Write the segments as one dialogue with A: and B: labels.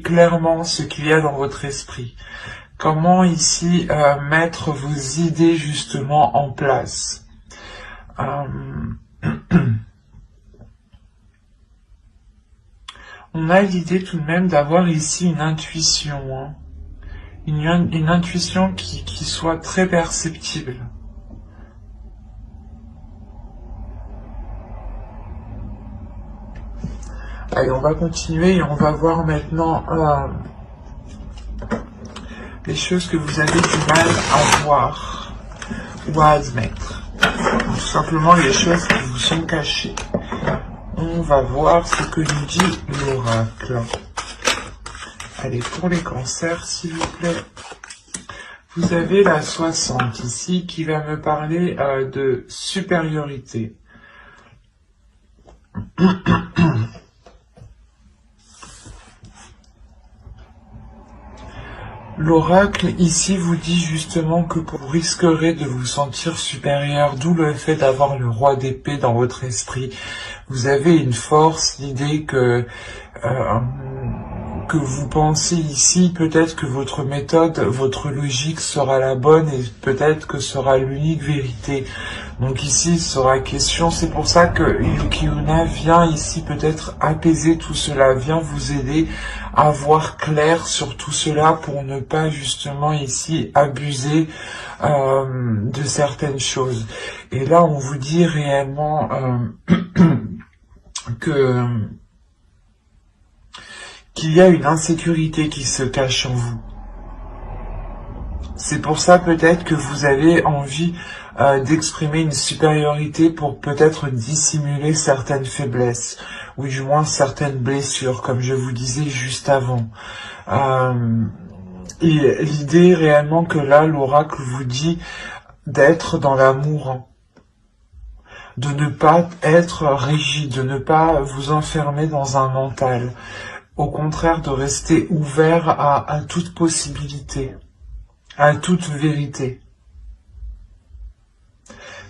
A: clairement ce qu'il y a dans votre esprit. Comment ici mettre vos idées justement en place. On a l'idée tout de même d'avoir ici une intuition, hein. Une intuition qui soit très perceptible. Allez, on va continuer et on va voir maintenant les choses que vous avez du mal à voir ou à admettre. Tout simplement les choses qui vous sont cachées. On va voir ce que nous dit l'oracle. Allez, pour les cancers, s'il vous plaît. Vous avez la 60 ici qui va me parler de supériorité. L'oracle ici vous dit justement que vous risquerez de vous sentir supérieur, d'où le fait d'avoir le roi d'épée dans votre esprit. Vous avez une force, l'idée que vous pensez ici, peut-être que votre méthode, votre logique sera la bonne et peut-être que sera l'unique vérité. Donc ici, il sera question, c'est pour ça que Yuki-onna vient ici peut-être apaiser tout cela, vient vous aider à voir clair sur tout cela pour ne pas justement ici abuser de certaines choses. Et là, on vous dit réellement qu'il y a une insécurité qui se cache en vous. C'est pour ça peut-être que vous avez envie d'exprimer une supériorité pour peut-être dissimuler certaines faiblesses, ou du moins certaines blessures, comme je vous disais juste avant. Et l'idée réellement que là, l'oracle vous dit d'être dans l'amour, de ne pas être rigide, de ne pas vous enfermer dans un mental. Au contraire, de rester ouvert à toute possibilité, à toute vérité.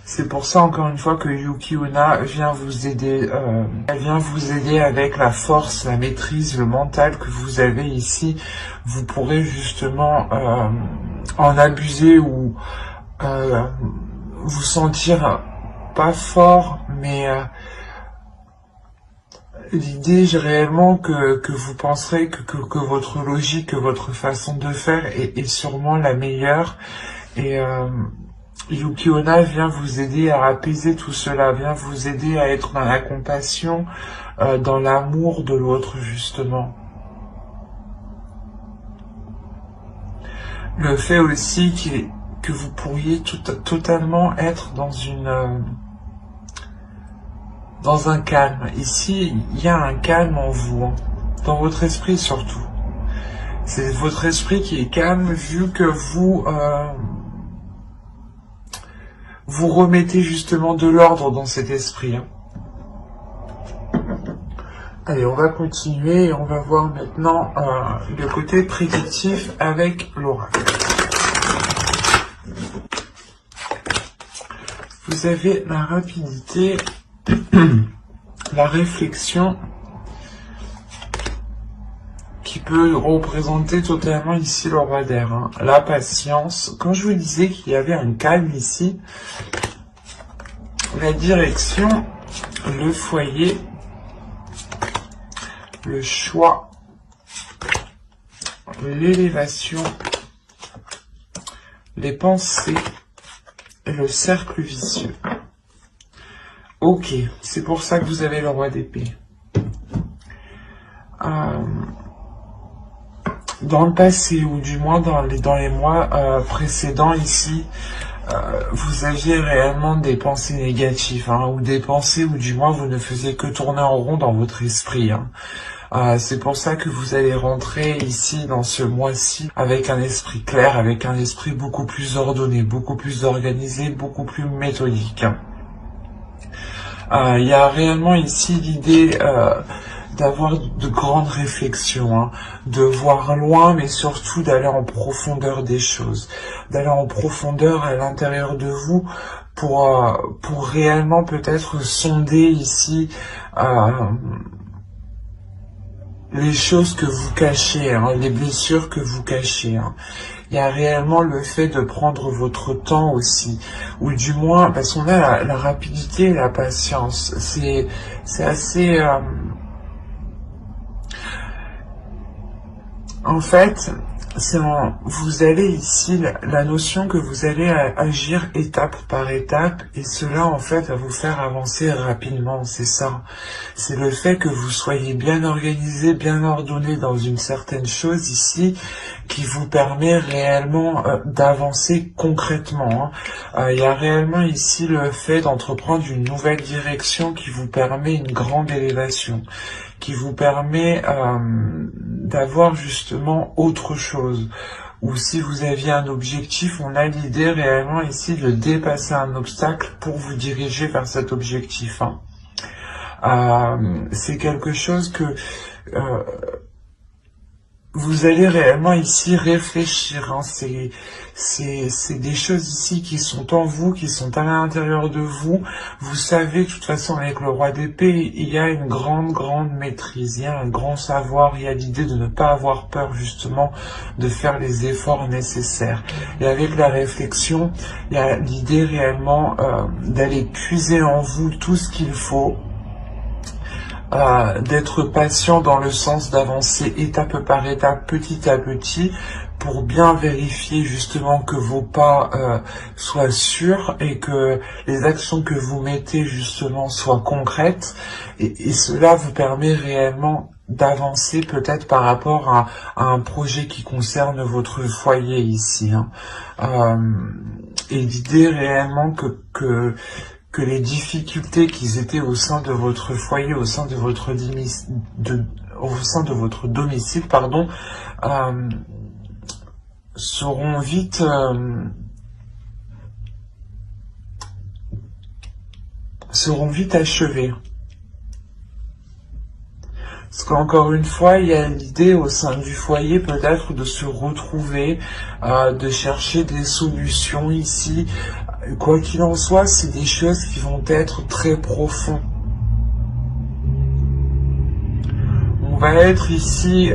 A: C'est pour ça, encore une fois, que Yuki-onna vient vous aider. Elle vient vous aider avec la force, la maîtrise, le mental que vous avez ici. Vous pourrez justement en abuser ou vous sentir pas fort, mais l'idée réellement que vous penserez que votre logique, que votre façon de faire est sûrement la meilleure. Et Yuki-onna vient vous aider à apaiser tout cela, vient vous aider à être dans la compassion, dans l'amour de l'autre justement. Le fait aussi que vous pourriez totalement être dans un calme. Ici, il y a un calme en vous, hein, dans votre esprit surtout. C'est votre esprit qui est calme vu que vous vous remettez justement de l'ordre dans cet esprit. Hein. Allez, on va continuer et on va voir maintenant le côté prédictif avec l'oracle. Vous avez la rapidité, la réflexion qui peut représenter totalement ici le roi d'air, hein. La patience. Quand je vous disais qu'il y avait un calme ici, la direction, le foyer, le choix, l'élévation, les pensées et le cercle vicieux. Ok, c'est pour ça que vous avez le roi d'épée. Dans le passé, ou du moins dans les mois précédents ici, vous aviez réellement des pensées négatives, hein, ou des pensées où du moins vous ne faisiez que tourner en rond dans votre esprit. Hein. C'est pour ça que vous allez rentrer ici dans ce mois-ci avec un esprit clair, avec un esprit beaucoup plus ordonné, beaucoup plus organisé, beaucoup plus méthodique. Il y a réellement ici l'idée d'avoir de grandes réflexions, hein, de voir loin, mais surtout d'aller en profondeur des choses, d'aller en profondeur à l'intérieur de vous pour réellement peut-être sonder ici les choses que vous cachez, hein, les blessures que vous cachez. Hein. Il y a réellement le fait de prendre votre temps aussi, ou du moins, parce qu'on a la rapidité et la patience. C'est assez... En fait, vous allez ici, la notion que vous allez agir étape par étape, et cela en fait va vous faire avancer rapidement, c'est ça. C'est le fait que vous soyez bien organisé, bien ordonné dans une certaine chose ici, qui vous permet réellement d'avancer concrètement. Hein. Il y a réellement ici le fait d'entreprendre une nouvelle direction qui vous permet une grande élévation, qui vous permet d'avoir justement autre chose. Ou si vous aviez un objectif, on a l'idée réellement ici de dépasser un obstacle pour vous diriger vers cet objectif. Hein. C'est quelque chose que vous allez réellement ici réfléchir. Hein. C'est des choses ici qui sont en vous, qui sont à l'intérieur de vous. Vous savez que de toute façon avec le roi d'épée, il y a une grande maîtrise, il y a un grand savoir, il y a l'idée de ne pas avoir peur justement de faire les efforts nécessaires. Et avec la réflexion, il y a l'idée réellement d'aller puiser en vous tout ce qu'il faut, d'être patient dans le sens d'avancer étape par étape, petit à petit, pour bien vérifier justement que vos pas soient sûrs et que les actions que vous mettez justement soient concrètes. Et cela vous permet réellement d'avancer peut-être par rapport à un projet qui concerne votre foyer ici. Hein. Et l'idée réellement que les difficultés qui étaient au sein de votre foyer, au sein de votre domicile, pardon, seront vite achevées. Parce qu'encore une fois, il y a l'idée au sein du foyer peut-être de se retrouver, de chercher des solutions ici. Quoi qu'il en soit, c'est des choses qui vont être très profondes. On va être ici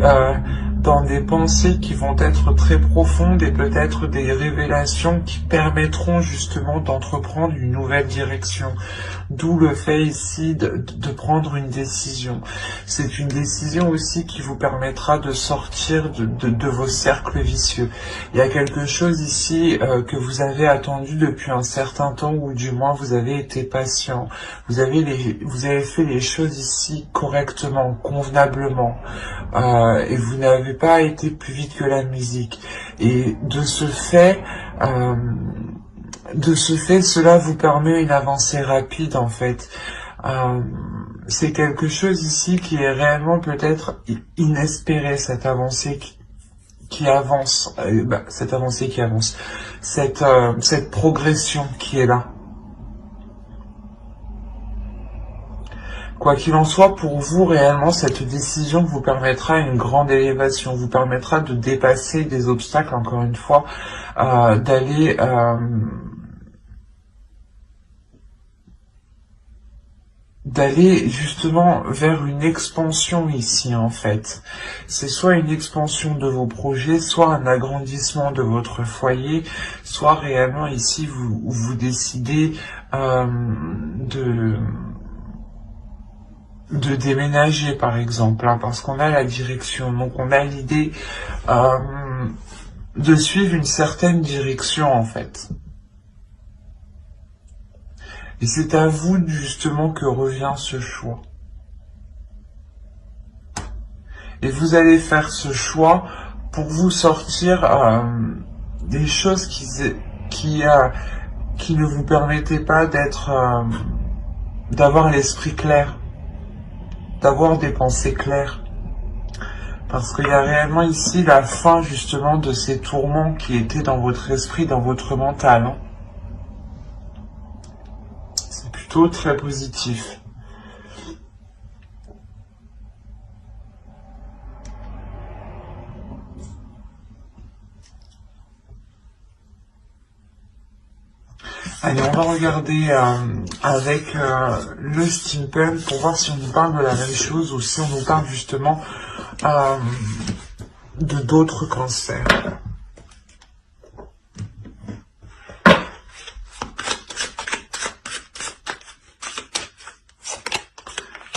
A: dans des pensées qui vont être très profondes et peut-être des révélations qui permettront justement d'entreprendre une nouvelle direction. D'où le fait ici de prendre une décision. C'est une décision aussi qui vous permettra de sortir de vos cercles vicieux. Il y a quelque chose ici que vous avez attendu depuis un certain temps, ou du moins vous avez été patient. Vous avez fait les choses ici correctement, convenablement. Et vous n'avez pas été plus vite que la musique. Et de ce fait, cela vous permet une avancée rapide en fait. C'est quelque chose ici qui est réellement peut-être inespéré, cette avancée qui avance, cette progression qui est là. Quoi qu'il en soit, pour vous, réellement, cette décision vous permettra une grande élévation, vous permettra de dépasser des obstacles, encore une fois, d'aller justement vers une expansion ici, en fait. C'est soit une expansion de vos projets, soit un agrandissement de votre foyer, soit réellement ici, vous décidez de déménager par exemple, hein, parce qu'on a la direction, donc on a l'idée de suivre une certaine direction en fait. Et c'est à vous justement que revient ce choix. Et vous allez faire ce choix pour vous sortir des choses qui ne vous permettaient pas d'avoir l'esprit clair, d'avoir des pensées claires. Parce qu'il y a réellement ici la fin justement de ces tourments qui étaient dans votre esprit, dans votre mental. Hein. C'est plutôt très positif. Allez, on va regarder avec le steampunk pour voir si on nous parle de la même chose ou si on nous parle justement de d'autres cancers.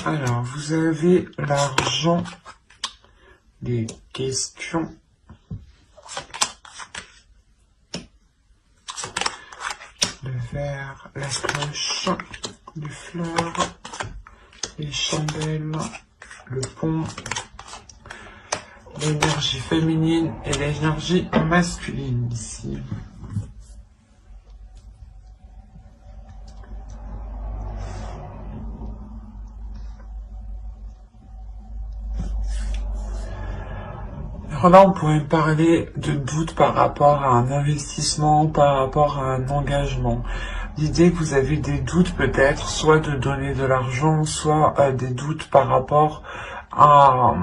A: Alors, vous avez l'argent, les questions, le verre, la cloche, les fleurs, les chandelles, le pont, l'énergie féminine et l'énergie masculine ici. Alors là, on pourrait parler de doute par rapport à un investissement, par rapport à un engagement. L'idée que vous avez des doutes peut-être, soit de donner de l'argent, soit des doutes par rapport à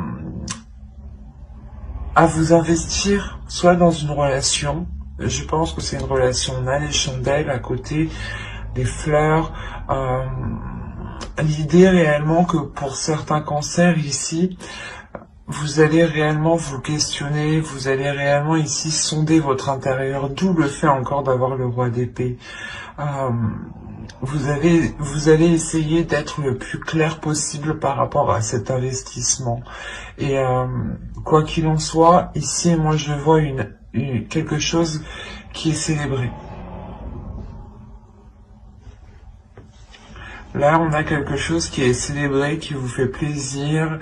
A: vous investir, soit dans une relation. Je pense que c'est une relation. On a les chandelles à côté, des fleurs. L'idée réellement que pour certains cancers ici, vous allez réellement vous questionner, vous allez réellement ici sonder votre intérieur, d'où le fait encore d'avoir le roi d'épée. Vous allez essayer d'être le plus clair possible par rapport à cet investissement. Et quoi qu'il en soit, ici, moi je vois quelque chose qui est célébré. Là, on a quelque chose qui est célébré, qui vous fait plaisir,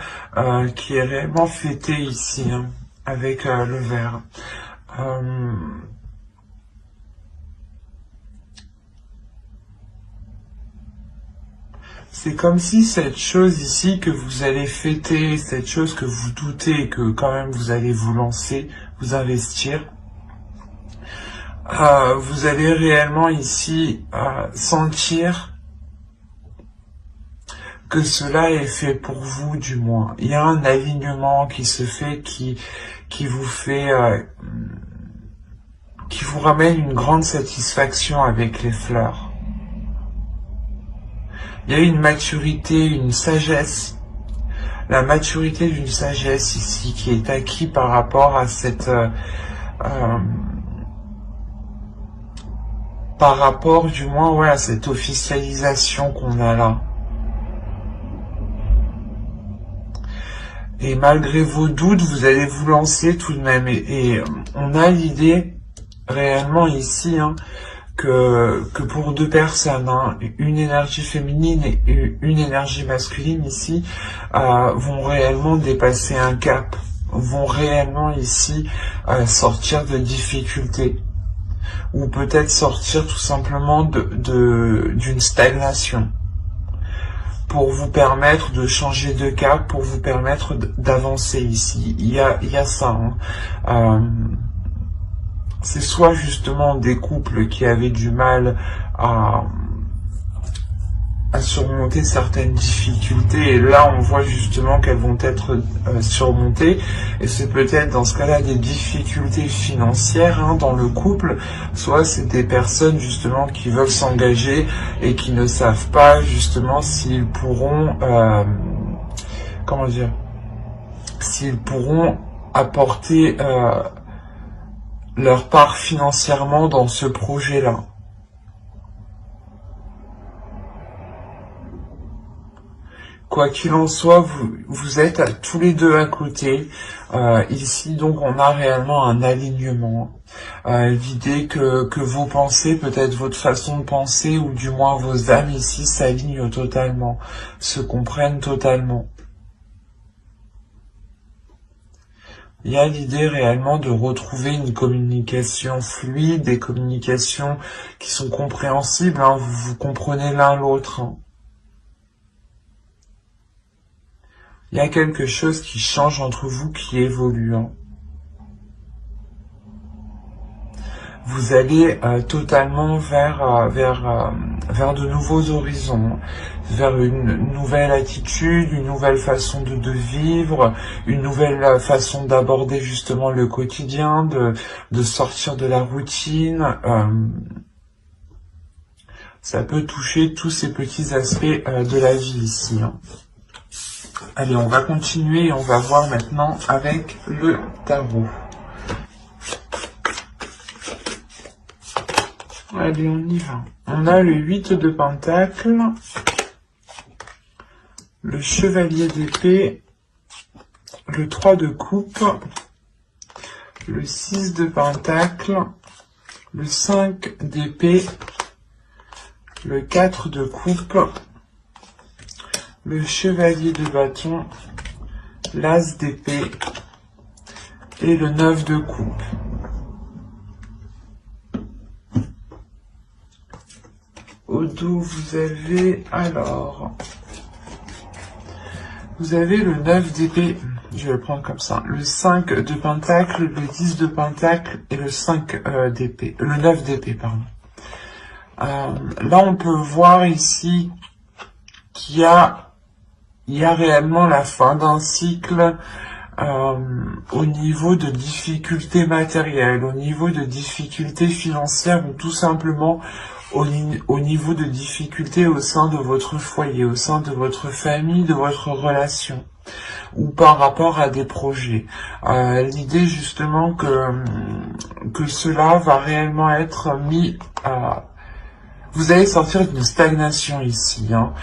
A: qui est réellement fêté ici, hein, avec le verre. C'est comme si cette chose ici que vous allez fêter, cette chose que vous doutez que quand même vous allez vous lancer, vous investir, vous allez réellement ici sentir que cela est fait pour vous, du moins. Il y a un alignement qui se fait, qui vous fait, qui vous ramène une grande satisfaction avec les fleurs. Il y a une maturité, une sagesse, la maturité d'une sagesse ici qui est acquis par rapport à cette, par rapport du moins, ouais, à cette officialisation qu'on a là. Et malgré vos doutes, vous allez vous lancer tout de même. Et on a l'idée réellement ici, hein, que pour deux personnes, hein, une énergie féminine et une énergie masculine ici, vont réellement dépasser un cap, vont réellement ici sortir de difficultés, ou peut-être sortir tout simplement d'une stagnation, pour vous permettre de changer de cap, pour vous permettre d'avancer ici. Il y a ça. Hein. C'est soit justement des couples qui avaient du mal à surmonter certaines difficultés, et là on voit justement qu'elles vont être surmontées, et c'est peut-être dans ce cas-là des difficultés financières, hein, dans le couple, soit c'est des personnes justement qui veulent s'engager et qui ne savent pas justement s'ils pourront, comment dire, s'ils pourront apporter leur part financièrement dans ce projet-là. Quoi qu'il en soit, vous êtes tous les deux à côté. Ici, donc, on a réellement un alignement. L'idée que vos pensées, peut-être votre façon de penser, ou du moins vos âmes ici, s'alignent totalement, se comprennent totalement. Il y a l'idée réellement de retrouver une communication fluide, des communications qui sont compréhensibles, hein, vous comprenez l'un l'autre. Hein. Il y a quelque chose qui change entre vous, qui évolue. Hein. Vous allez totalement vers de nouveaux horizons, vers une nouvelle attitude, une nouvelle façon de vivre, une nouvelle façon d'aborder justement le quotidien, de sortir de la routine. Ça peut toucher tous ces petits aspects de la vie ici. Hein. Allez, on va continuer et on va voir maintenant avec le tarot. Allez, on y va. On a le 8 de Pentacles, le Chevalier d'épée, le 3 de coupe, le 6 de Pentacles, le 5 d'épée, le 4 de coupe, le Chevalier de bâton, l'As d'épée et le 9 de coupe. Au dos, vous avez alors... Vous avez le 9 d'épée, je vais le prendre comme ça, le 5 de Pentacle, le 10 de Pentacle et le 5 d'épée, le 9 d'épée, pardon. Là, on peut voir ici qu'il y a réellement la fin d'un cycle au niveau de difficultés matérielles, au niveau de difficultés financières ou tout simplement au niveau de difficultés au sein de votre foyer, au sein de votre famille, de votre relation, ou par rapport à des projets. L'idée justement que cela va réellement être mis à... Vous allez sortir d'une stagnation ici, hein.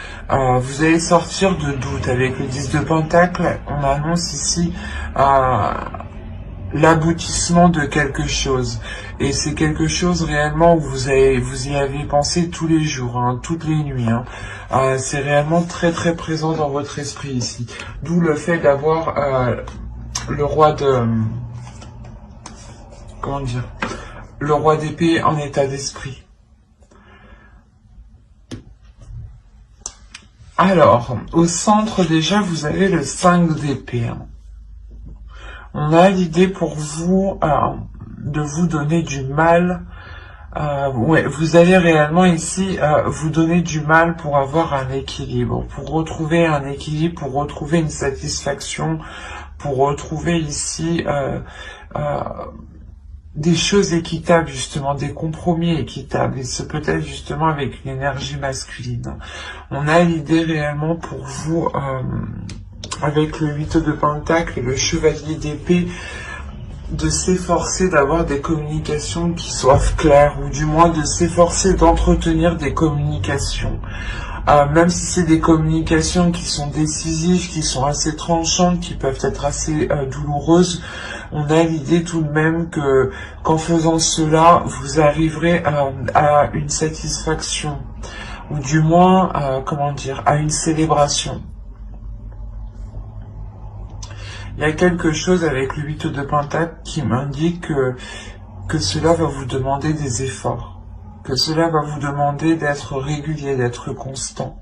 A: Vous allez sortir de doute. Avec le 10 de Pentacle, on annonce ici l'aboutissement de quelque chose. Et c'est quelque chose réellement où vous y avez pensé tous les jours, hein, toutes les nuits. Hein. C'est réellement très très présent dans votre esprit ici. D'où le fait d'avoir le roi de... Comment dire? Le roi d'épée en état d'esprit. Alors, au centre déjà, vous avez le 5 d'épée. Hein. On a l'idée pour vous de vous donner du mal. Ouais, vous allez réellement ici vous donner du mal pour avoir un équilibre, pour retrouver un équilibre, pour retrouver une satisfaction, pour retrouver ici des choses équitables, justement, des compromis équitables, et ce peut-être justement avec une énergie masculine. On a l'idée réellement pour vous, avec le 8 de Pentacle et le Chevalier d'épée, de s'efforcer d'avoir des communications qui soient claires, ou du moins de s'efforcer d'entretenir des communications. Même si c'est des communications qui sont décisives, qui sont assez tranchantes, qui peuvent être assez douloureuses, on a l'idée tout de même que qu'en faisant cela, vous arriverez à une satisfaction, ou du moins, comment dire, à une célébration. Il y a quelque chose avec le 8 de Pentacle qui m'indique que cela va vous demander des efforts, que cela va vous demander d'être régulier, d'être constant.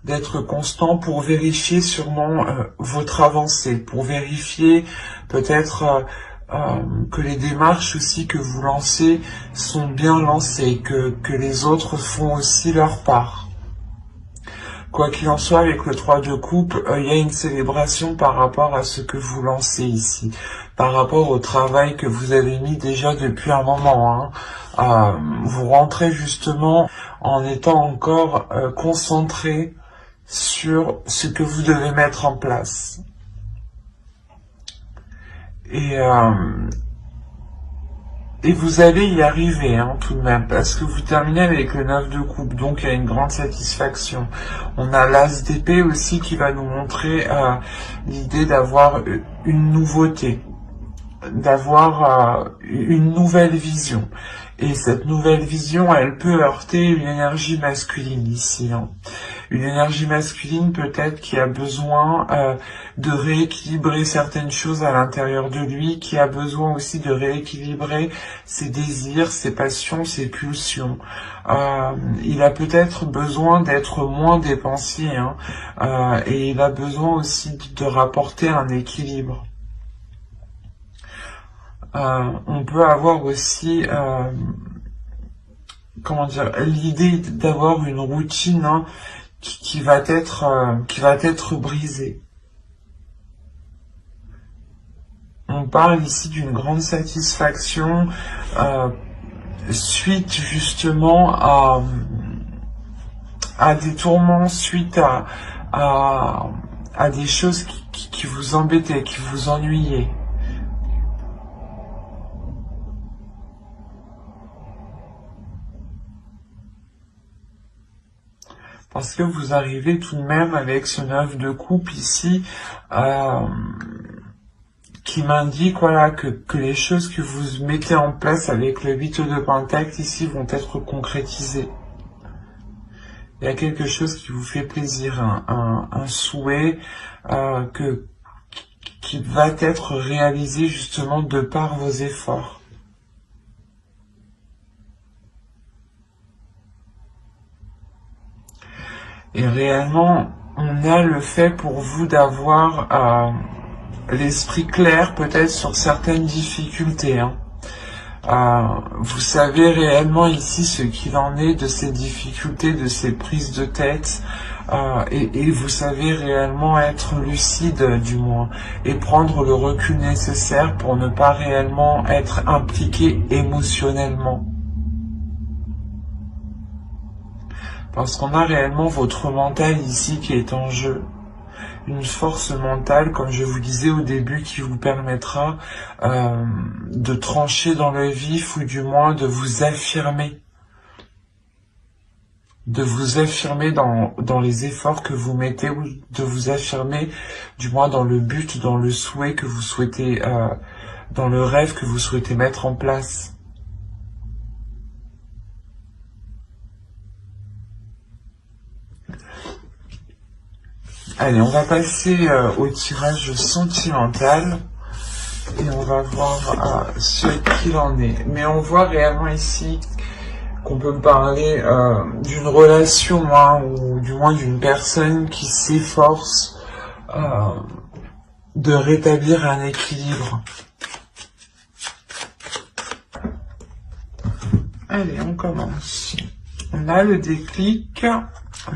A: D'être constant pour vérifier sûrement votre avancée, pour vérifier peut-être que les démarches aussi que vous lancez sont bien lancées, que les autres font aussi leur part. Quoi qu'il en soit, avec le 3 de coupe, il y a une célébration par rapport à ce que vous lancez ici, par rapport au travail que vous avez mis déjà depuis un moment. Hein. Vous rentrez justement en étant encore concentré sur ce que vous devez mettre en place. Et vous allez y arriver, hein, tout de même, parce que vous terminez avec le 9 de coupe, donc il y a une grande satisfaction. On a l'As d'épée aussi qui va nous montrer l'idée d'avoir une nouveauté, d'avoir une nouvelle vision. Et cette nouvelle vision, elle peut heurter une énergie masculine ici. Hein. Une énergie masculine peut-être qui a besoin de rééquilibrer certaines choses à l'intérieur de lui, qui a besoin aussi de rééquilibrer ses désirs, ses passions, ses pulsions. Il a peut-être besoin d'être moins dépensier, hein, et il a besoin aussi de rapporter un équilibre. On peut avoir aussi, comment dire, l'idée d'avoir une routine, hein, qui va être brisée. On parle ici d'une grande satisfaction suite justement à des tourments suite à des choses qui vous embêtaient, qui vous ennuyaient. Parce que vous arrivez tout de même avec ce 9 de coupe ici, qui m'indique voilà, que les choses que vous mettez en place avec le 8 de Pentacle ici vont être concrétisées. Il y a quelque chose qui vous fait plaisir, un souhait qui va être réalisé justement de par vos efforts. Et réellement, on a le fait pour vous d'avoir l'esprit clair peut-être sur certaines difficultés. Hein. Vous savez réellement ici ce qu'il en est de ces difficultés, de ces prises de tête, et vous savez réellement être lucide du moins, et prendre le recul nécessaire pour ne pas réellement être impliqué émotionnellement. Parce qu'on a réellement votre mental ici qui est en jeu. Une force mentale, comme je vous disais au début, qui vous permettra de trancher dans le vif ou du moins de vous affirmer. De vous affirmer dans les efforts que vous mettez ou de vous affirmer du moins dans le but, dans le souhait que vous souhaitez, dans le rêve que vous souhaitez mettre en place. Allez, on va passer au tirage sentimental et on va voir ce qu'il en est. Mais on voit réellement ici qu'on peut parler d'une relation ou du moins d'une personne qui s'efforce de rétablir un équilibre. Allez, on commence. On a le déclic,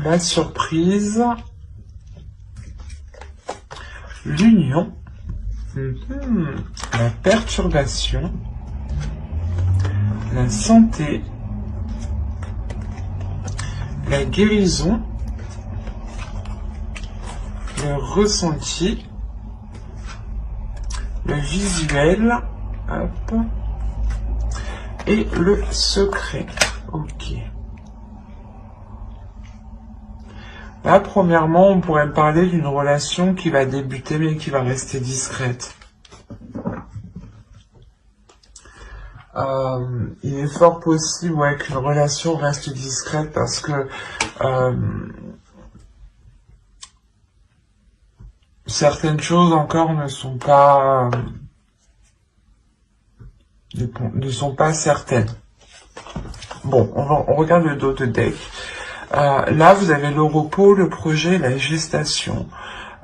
A: la surprise, l'union, la perturbation, la santé, la guérison, le ressenti, le visuel, hop, et le secret. Ok. Là, premièrement, on pourrait parler d'une relation qui va débuter mais qui va rester discrète. Il est fort possible qu'une relation reste discrète parce que certaines choses encore ne sont pas certaines. Bon, on regarde le dos de deck. Là, vous avez le repos, le projet, la gestation.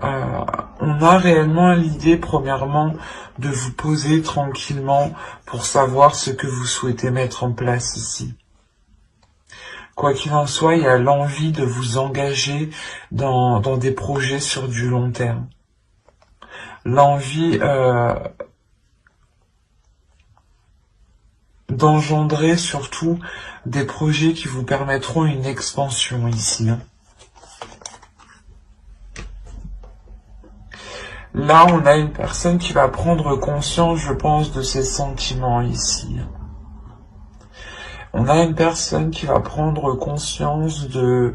A: On a réellement l'idée, premièrement, de vous poser tranquillement pour savoir ce que vous souhaitez mettre en place ici. Quoi qu'il en soit, il y a l'envie de vous engager dans des projets sur du long terme. L'envie d'engendrer surtout des projets qui vous permettront une expansion ici. Là, on a une personne qui va prendre conscience, je pense, de ses sentiments ici. On a une personne qui va prendre conscience de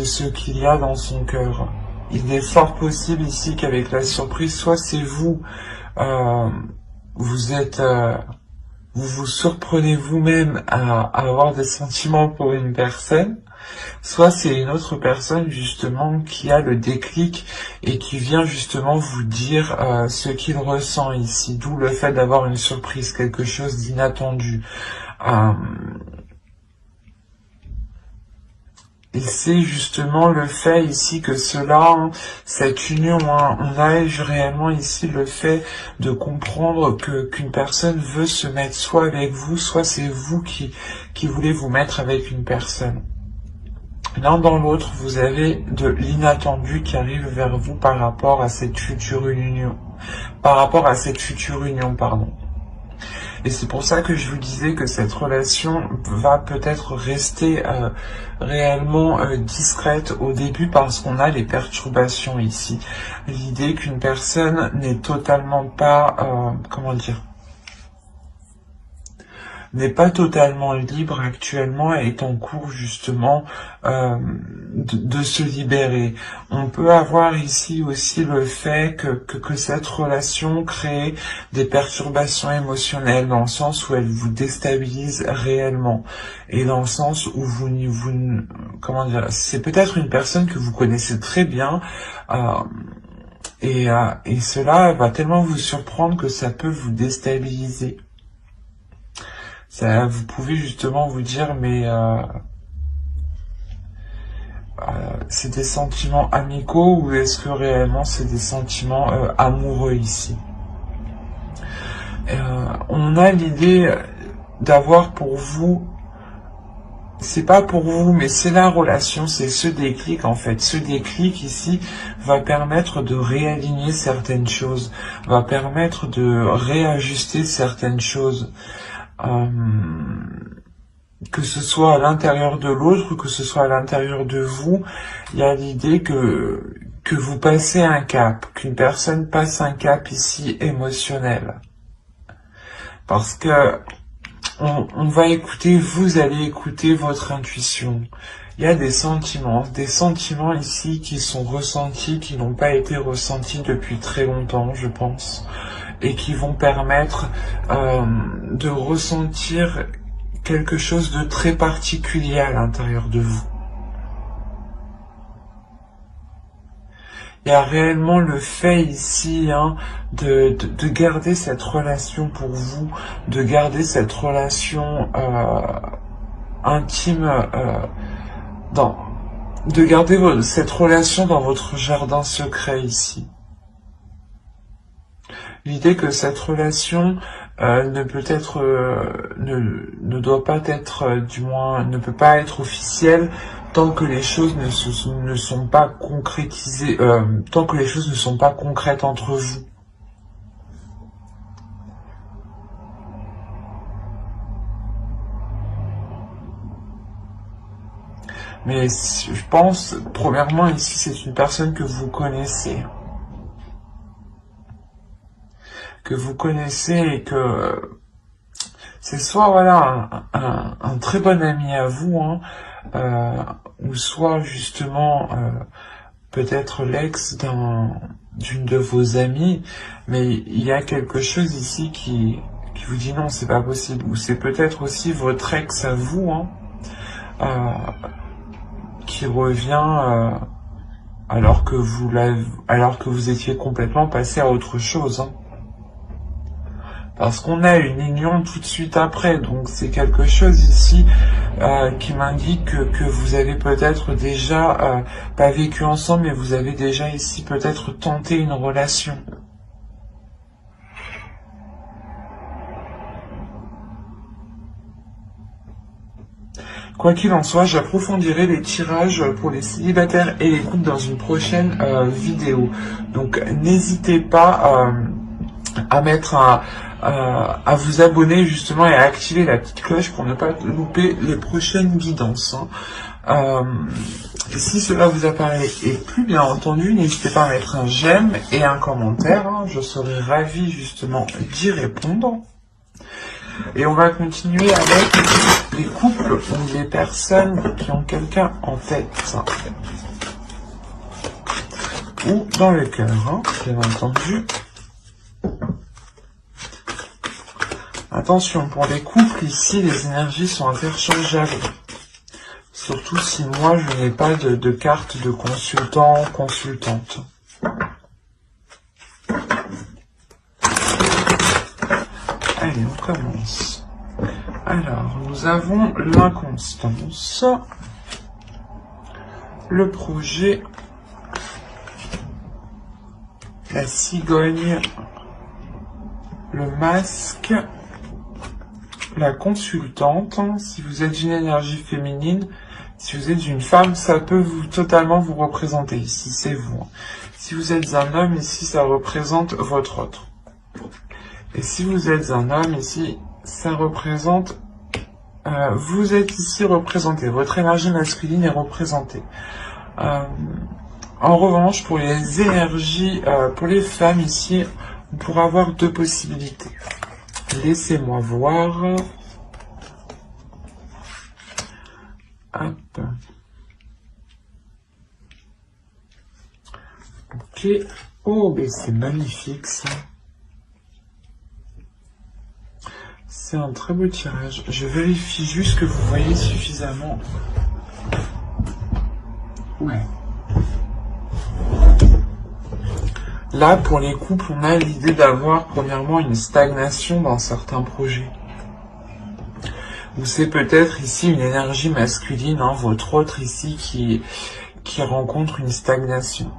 A: ce qu'il y a dans son cœur. Il est fort possible ici qu'avec la surprise, soit c'est vous, vous vous surprenez vous-même à avoir des sentiments pour une personne, soit c'est une autre personne justement qui a le déclic et qui vient justement vous dire ce qu'il ressent ici, d'où le fait d'avoir une surprise, quelque chose d'inattendu. Et c'est justement le fait ici que cela, cette union, on a réellement ici le fait de comprendre qu'une personne veut se mettre soit avec vous, soit c'est vous qui voulez vous mettre avec une personne. L'un dans l'autre, vous avez de l'inattendu qui arrive vers vous par rapport à cette future union. Et c'est pour ça que je vous disais que cette relation va peut-être rester réellement discrète au début parce qu'on a les perturbations ici. L'idée qu'une personne n'est totalement pas, comment dire, n'est pas totalement libre actuellement et est en cours justement de se libérer. On peut avoir ici aussi le fait que cette relation crée des perturbations émotionnelles dans le sens où elle vous déstabilise réellement et dans le sens où comment dire, c'est peut-être une personne que vous connaissez très bien et cela va tellement vous surprendre que ça peut vous déstabiliser. Ça, vous pouvez justement vous dire, mais c'est des sentiments amicaux ou est-ce que réellement c'est des sentiments amoureux ici? On a l'idée d'avoir pour vous, c'est pas pour vous, mais c'est la relation, c'est ce déclic en fait. Ce déclic ici va permettre de réaligner certaines choses, va permettre de réajuster certaines choses. Que ce soit à l'intérieur de l'autre, que ce soit à l'intérieur de vous, il y a l'idée que vous passez un cap, qu'une personne passe un cap ici émotionnel. Parce que on va écouter, vous allez écouter votre intuition. Il y a des sentiments ici qui sont ressentis, qui n'ont pas été ressentis depuis très longtemps, je pense, et qui vont permettre de ressentir quelque chose de très particulier à l'intérieur de vous. Il y a réellement le fait ici de garder cette relation pour vous, de garder cette relation intime, de garder cette relation dans votre jardin secret ici. L'idée que cette relation ne doit pas être, du moins, ne peut pas être officielle tant que les choses ne sont pas concrétisées, tant que les choses ne sont pas concrètes entre vous. Mais je pense, premièrement, ici, c'est une personne que vous connaissez. Et que c'est soit voilà un très bon ami à vous, ou soit justement peut-être l'ex d'une de vos amies, mais il y a quelque chose ici qui vous dit non, c'est pas possible, ou c'est peut-être aussi votre ex à vous, qui revient alors que vous étiez complètement passé à autre chose. Parce qu'on a une union tout de suite après, donc c'est quelque chose ici qui m'indique que vous avez peut-être déjà pas vécu ensemble, mais vous avez déjà ici peut-être tenté une relation. Quoi qu'il en soit, j'approfondirai les tirages pour les célibataires et les couples dans une prochaine vidéo. Donc n'hésitez pas à mettre à vous abonner justement et à activer la petite cloche pour ne pas louper les prochaines guidances. Si cela vous apparaît et plus bien entendu, n'hésitez pas à mettre un j'aime et un commentaire. Je serai ravi justement d'y répondre. Et on va continuer avec les couples ou les personnes qui ont quelqu'un en tête. Ou dans le cœur, bien entendu. Attention, pour les couples, ici, les énergies sont interchangeables. Surtout si moi, je n'ai pas de carte de consultant ou consultante. Allez, on commence. Alors, nous avons l'inconstance, le projet, la cigogne, le masque, la consultante. Si vous êtes une énergie féminine, si vous êtes une femme, ça peut totalement vous représenter. Ici, c'est vous. Si vous êtes un homme, ici, ça représente votre autre. Et si vous êtes un homme, ici, ça représente... vous êtes ici représenté, votre énergie masculine est représentée. En revanche, pour les énergies, pour les femmes ici, on pourra avoir deux possibilités. Laissez-moi voir. Hop. Ok. Oh, mais c'est magnifique ça. C'est un très beau tirage. Je vérifie juste que vous voyez suffisamment. Ouais. Là, pour les couples, on a l'idée d'avoir premièrement une stagnation dans certains projets. Ou c'est peut-être ici une énergie masculine, hein, votre autre ici qui rencontre une stagnation.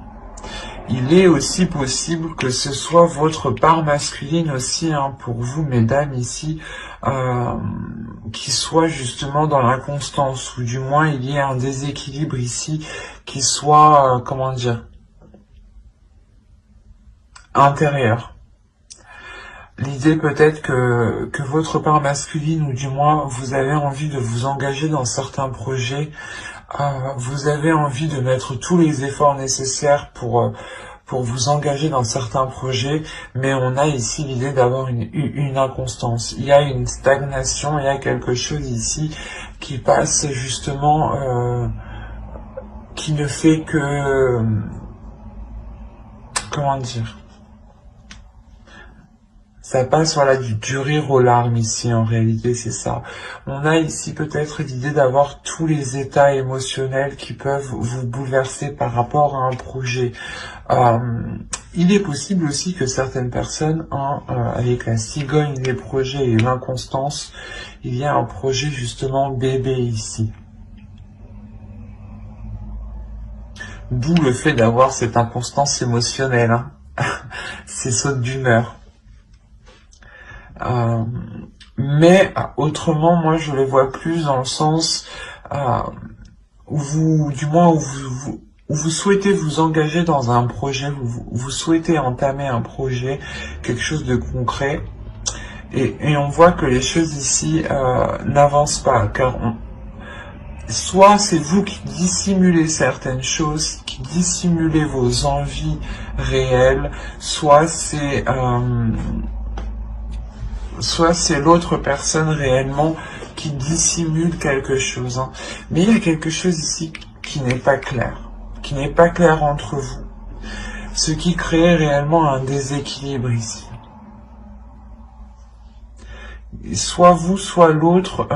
A: Il est aussi possible que ce soit votre part masculine aussi, hein, pour vous, mesdames, ici, qui soit justement dans l'inconstance, ou du moins il y ait un déséquilibre ici, qui soit, comment dire, intérieur. L'idée peut-être que votre part masculine, ou du moins vous avez envie de vous engager dans certains projets, vous avez envie de mettre tous les efforts nécessaires pour vous engager dans certains projets, mais on a ici l'idée d'avoir une inconstance. Il y a une stagnation, il y a quelque chose ici qui passe justement, qui ne fait que... comment dire, ça passe, voilà, du rire aux larmes ici, en réalité, c'est ça. On a ici peut-être l'idée d'avoir tous les états émotionnels qui peuvent vous bouleverser par rapport à un projet. Il est possible aussi que certaines personnes, avec la cigogne, les projets et l'inconstance, il y a un projet justement bébé ici. D'où le fait d'avoir cette inconstance émotionnelle, hein. Ces sautes d'humeur. Mais autrement, moi je le vois plus dans le sens où vous, du moins où vous souhaitez vous engager dans un projet, vous souhaitez entamer un projet, quelque chose de concret, et on voit que les choses ici n'avancent pas, car soit c'est vous qui dissimulez certaines choses, qui dissimulez vos envies réelles, soit c'est l'autre personne réellement qui dissimule quelque chose, hein. Mais il y a quelque chose ici qui n'est pas clair, entre vous, ce qui crée réellement un déséquilibre ici. Soit vous, soit l'autre,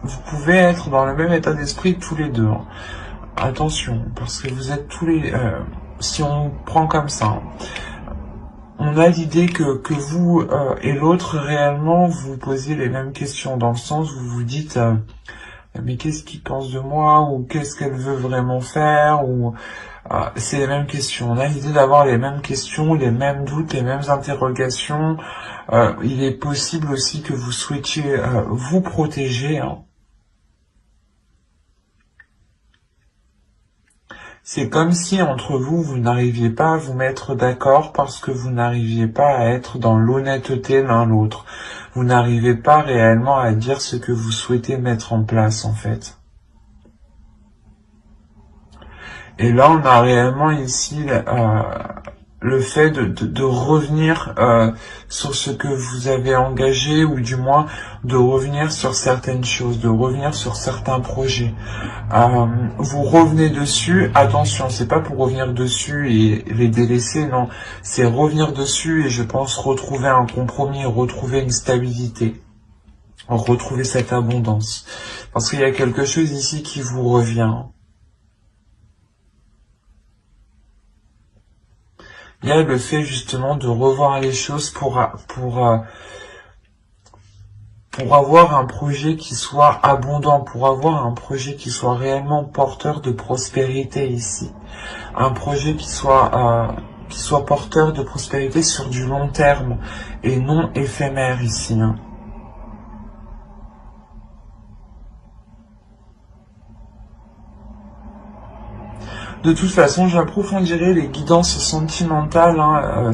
A: vous pouvez être dans le même état d'esprit tous les deux, hein. Attention, parce que vous êtes tous les... si on prend comme ça, hein, on a l'idée que vous et l'autre, réellement, vous posiez les mêmes questions, dans le sens où vous vous dites mais qu'est-ce qu'il pense de moi, ou qu'est-ce qu'elle veut vraiment faire, ou c'est les mêmes questions. On a l'idée d'avoir les mêmes questions, les mêmes doutes, les mêmes interrogations. Il est possible aussi que vous souhaitiez vous protéger, hein. C'est comme si entre vous, vous n'arriviez pas à vous mettre d'accord parce que vous n'arriviez pas à être dans l'honnêteté l'un l'autre. Vous n'arrivez pas réellement à dire ce que vous souhaitez mettre en place, en fait. Et là, on a réellement ici le fait de revenir sur ce que vous avez engagé, ou du moins de revenir sur certaines choses, de revenir sur certains projets. Vous revenez dessus, attention, c'est pas pour revenir dessus et les délaisser, non, c'est revenir dessus et je pense retrouver un compromis, retrouver une stabilité, retrouver cette abondance. Parce qu'il y a quelque chose ici qui vous revient. Il y a le fait justement de revoir les choses pour avoir un projet qui soit abondant, pour avoir un projet qui soit réellement porteur de prospérité ici. Un projet qui soit porteur de prospérité sur du long terme et non éphémère ici, hein. De toute façon, j'approfondirai les guidances sentimentales,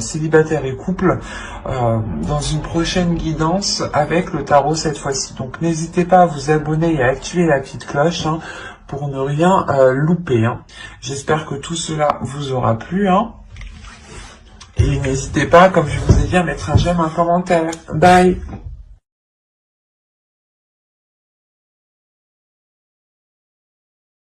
A: célibataires et couples, dans une prochaine guidance avec le tarot cette fois-ci. Donc n'hésitez pas à vous abonner et à activer la petite cloche pour ne rien louper. J'espère que tout cela vous aura plu. Et n'hésitez pas, comme je vous ai dit, à mettre un j'aime, un commentaire. Bye!